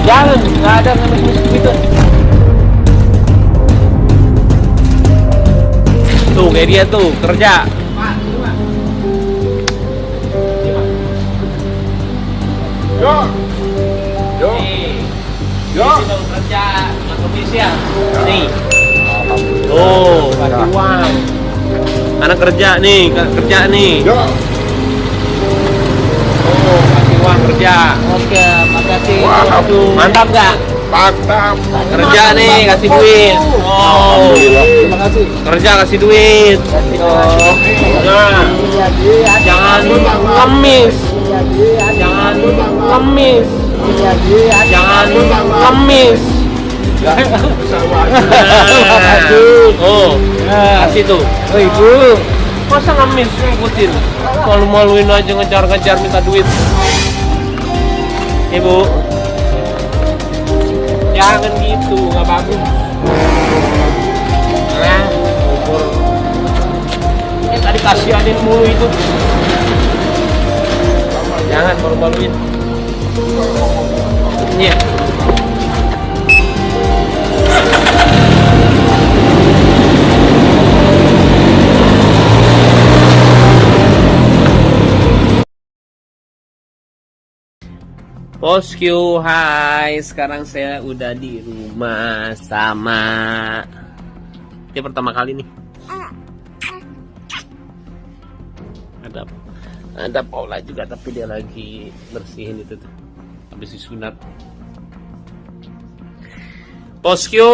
Jangan, nggak ada ngemis gitu. Tuh kayak dia tuh kerja. Yo. Yo. Nih, Yo. ini dong kerja sama kemis ya. Nih. Tuh, kasih uang. Anak kerja nih, kerja nih. Yo. Tuh, kasih uang kerja. Oke, makasih. Wah, Mantap nggak? mantap. Kerja nih, kasih duit. Oh, Terima kasih. kerja kasih duit. Kasih Oh, nah, jangan ngemis. Jangan ngemis. Jangan ngemis. Oh, kasih tuh. Oh, Ibu. Masa ngemis ngikutin? Malu-maluin aja ngejar-ngejar minta duit. Ibu, jangan gitu, nggak bagus. Nah, umur. Ini tadi kasihanin mulu itu. Jangan malu-maluin. Iya. Bosku, hai. Sekarang saya udah di rumah sama. Ini pertama kali nih. Ada Paula juga, tapi dia lagi bersihin itu tuh. Habis disunat. Bosku,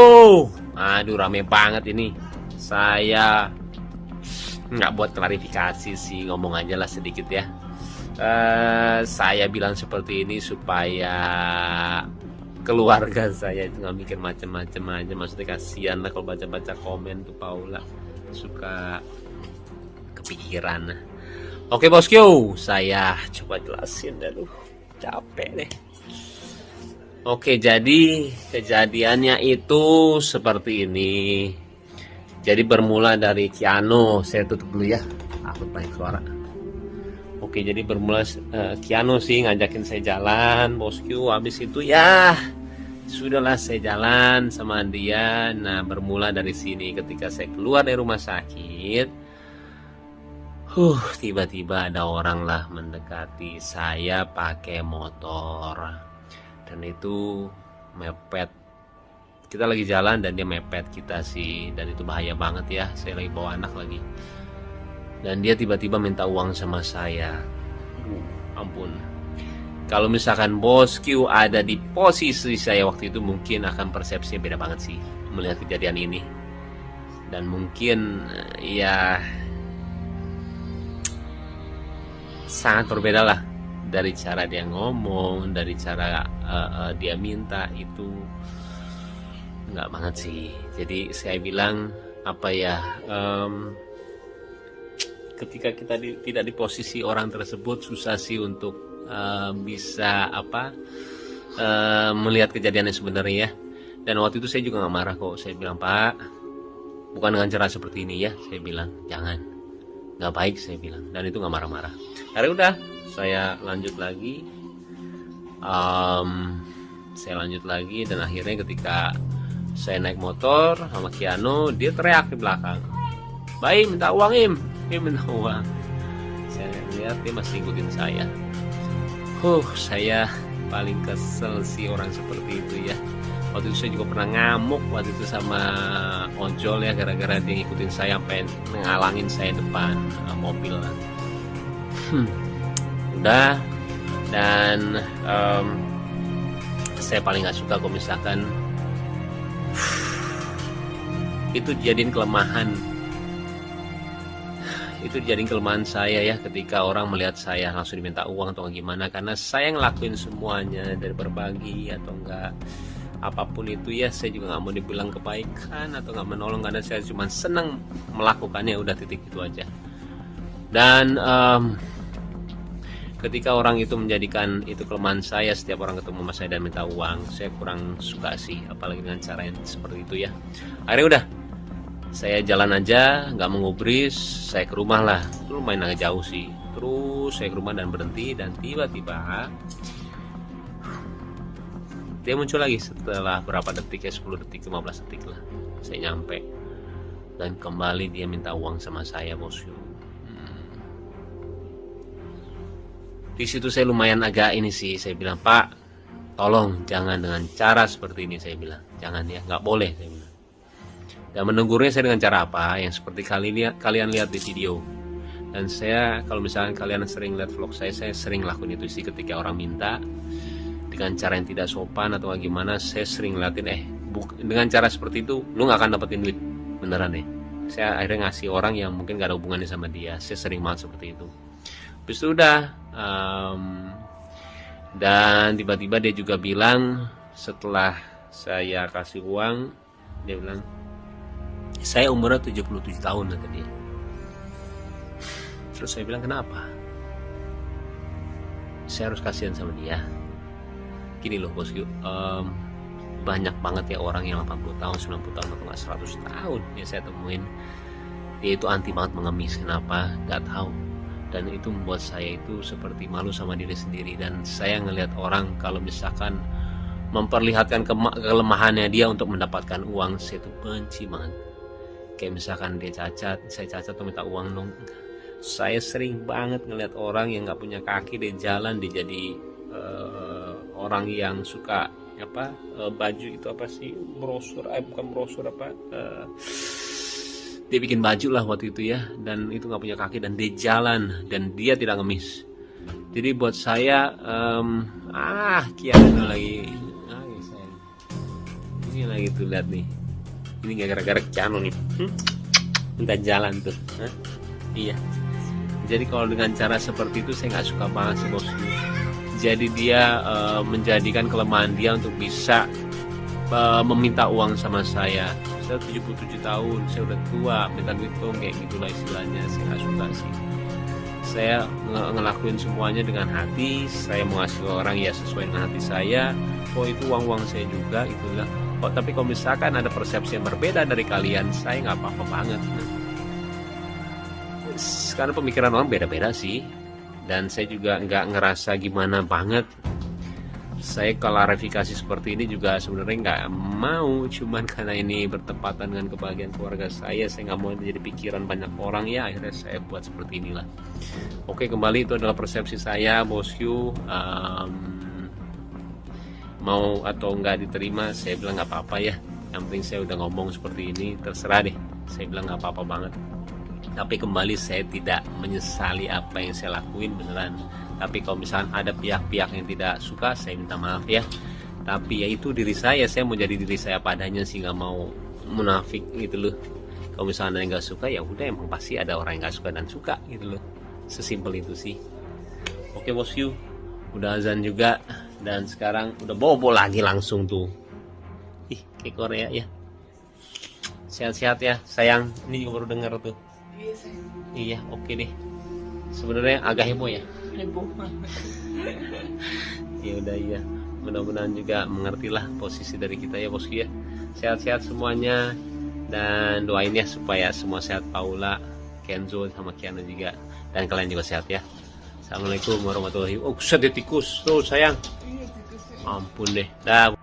aduh rame banget ini. Saya nggak buat klarifikasi sih, ngomong aja lah sedikit ya. Saya bilang seperti ini supaya keluarga saya itu nggak mikir macam-macam aja. Maksudnya kasihan lah kalau baca-baca komen tuh Paula suka kepikiran. Oke bosku, saya coba jelasin dulu. Capek deh. Oke, jadi kejadiannya itu seperti ini. Jadi bermula dari Kiano. Saya tutup dulu ya. Aku banyak suara. Oke, jadi bermula Kiano sih ngajakin saya jalan, bosku. Habis itu ya sudahlah saya jalan sama dia. Nah, bermula dari sini ketika saya keluar dari rumah sakit. Tiba-tiba ada orang lah mendekati saya pakai motor. Dan itu mepet. Kita lagi jalan dan dia mepet kita sih. Dan itu bahaya banget ya. Saya lagi bawa anak lagi. Dan dia tiba-tiba minta uang sama saya. Ampun. Kalau misalkan bosku ada di posisi saya waktu itu, mungkin akan persepsinya beda banget sih melihat kejadian ini. Dan mungkin ya sangat berbeda lah dari cara dia ngomong, dari cara dia minta, itu nggak banget sih. Jadi saya bilang apa ya, ketika kita tidak di posisi orang tersebut, susah sih untuk bisa melihat kejadiannya sebenarnya ya. Dan waktu itu saya juga nggak marah kok. Saya bilang, Pak, bukan dengan cara seperti ini ya. Saya bilang jangan, nggak baik, saya bilang. Dan itu nggak marah-marah. Akhirnya udah, saya lanjut lagi. Saya lanjut lagi dan akhirnya ketika saya naik motor sama Kiano, dia teriak di belakang, "Baim, minta uang, Im." Minta uang. Saya lihat dia masih ikutin saya. Saya paling kesel sih orang seperti itu ya. Waktu itu saya juga pernah ngamuk waktu itu sama ojol ya, gara-gara dia ngikutin saya sampai ngalangin saya depan mobil. Udah. Dan saya paling gak suka kalau misalkan itu jadiin kelemahan. Itu jadiin kelemahan saya ya, ketika orang melihat saya langsung diminta uang atau gimana, karena saya ngelakuin semuanya dari berbagi atau enggak apapun itu ya. Saya juga nggak mau dibilang kebaikan atau nggak menolong, karena saya cuma senang melakukannya, udah titik itu aja. Dan ketika orang itu menjadikan itu kelemahan saya, setiap orang ketemu sama saya dan minta uang, saya kurang suka sih, apalagi dengan cara yang seperti itu ya. Akhirnya udah, saya jalan aja, nggak mengubris, saya ke rumah lah. Itu lumayan agak jauh sih. Terus saya ke rumah dan berhenti, dan tiba-tiba dia muncul lagi setelah berapa detik ya, 10 detik 15 detik lah saya nyampe, dan kembali dia minta uang sama saya bosku. Di situ saya lumayan agak ini sih, saya bilang, Pak tolong jangan dengan cara seperti ini, saya bilang jangan ya, nggak boleh, saya bilang. Dan menegurnya saya dengan cara apa yang seperti kalian lihat di video. Dan saya, kalau misalnya kalian sering lihat vlog saya sering lakuin itu sih. Ketika orang minta dengan cara yang tidak sopan atau gimana, saya sering ngeliatin dengan cara seperti itu lu nggak akan dapetin duit beneran deh. Saya akhirnya ngasih orang yang mungkin gak ada hubungannya sama dia. Saya sering banget seperti itu. Habis itu udah dan tiba-tiba dia juga bilang, setelah saya kasih uang, dia bilang, saya umurnya 77 tahun kata dia. Terus saya bilang, kenapa? Saya harus kasihan sama dia. Gini loh bosku, banyak banget ya orang yang 80 tahun, 90 tahun, atau 100 tahun yang saya temuin, dia itu anti banget mengemis. Kenapa? Gak tahu. Dan itu membuat saya itu seperti malu sama diri sendiri. Dan saya ngelihat orang kalau misalkan memperlihatkan kelemahannya dia untuk mendapatkan uang, saya tuh benci banget. Kayak misalkan dia cacat, saya cacat tuh minta uang dong. Saya sering banget ngelihat orang yang nggak punya kaki, dia jalan, dia jadi orang yang suka baju itu apa sih, brosur, bukan brosur dia bikin baju lah waktu itu ya, dan itu nggak punya kaki dan dia jalan dan dia tidak ngemis. Jadi buat saya Kiana lagi ini lagi tuh, lihat nih, ini gara-gara Kiano nih minta jalan tuh. Iya. Jadi kalau dengan cara seperti itu saya nggak suka banget sih bosku. Jadi dia menjadikan kelemahan dia untuk bisa meminta uang sama saya. Saya 77 tahun, saya udah tua, minta duit dong, kayak gitulah istilahnya. Saya nggak suka sih. Saya ngelakuin semuanya dengan hati. Saya mau ngasih ke orang ya sesuai dengan hati saya. Oh itu uang saya juga, itulah. Oh, tapi kalau misalkan ada persepsi yang berbeda dari kalian, saya nggak apa-apa banget. Karena pemikiran orang beda-beda sih, dan saya juga nggak ngerasa gimana banget. Saya klarifikasi seperti ini juga sebenarnya nggak mau, cuman karena ini bertepatan dengan kebahagiaan keluarga saya nggak mau menjadi pikiran banyak orang ya, akhirnya saya buat seperti inilah. Oke, kembali itu adalah persepsi saya bosku. Mau atau nggak diterima, saya bilang nggak apa-apa ya. Yang penting saya udah ngomong seperti ini, terserah deh. Saya bilang nggak apa-apa banget. Tapi kembali saya tidak menyesali apa yang saya lakuin beneran. Tapi kalau misalkan ada pihak-pihak yang tidak suka, saya minta maaf ya. Tapi ya itu diri saya mau jadi diri saya padanya sih, nggak mau munafik gitu loh. Kalau misalkan ada yang nggak suka, ya udah, emang pasti ada orang yang nggak suka dan suka gitu loh. Sesimpel itu sih. Oke bosku, udah azan juga dan sekarang udah bobo lagi langsung tuh. Ih, kayak Korea ya. Sehat-sehat ya sayang. Ini juga baru dengar tuh. Iya, oke deh. Sebenarnya agak heboh ya. Heboh. Ya udah iya. Mudah-mudahan juga mengertilah posisi dari kita ya bosku ya. Sehat-sehat semuanya dan doain ya supaya semua sehat, Paula, Kenzo sama Kiana juga, dan kalian juga sehat ya. Assalamualaikum warahmatullahi wabarakatuh. Oh, sedih tikus tuh sayang. Ampun deh. Dah.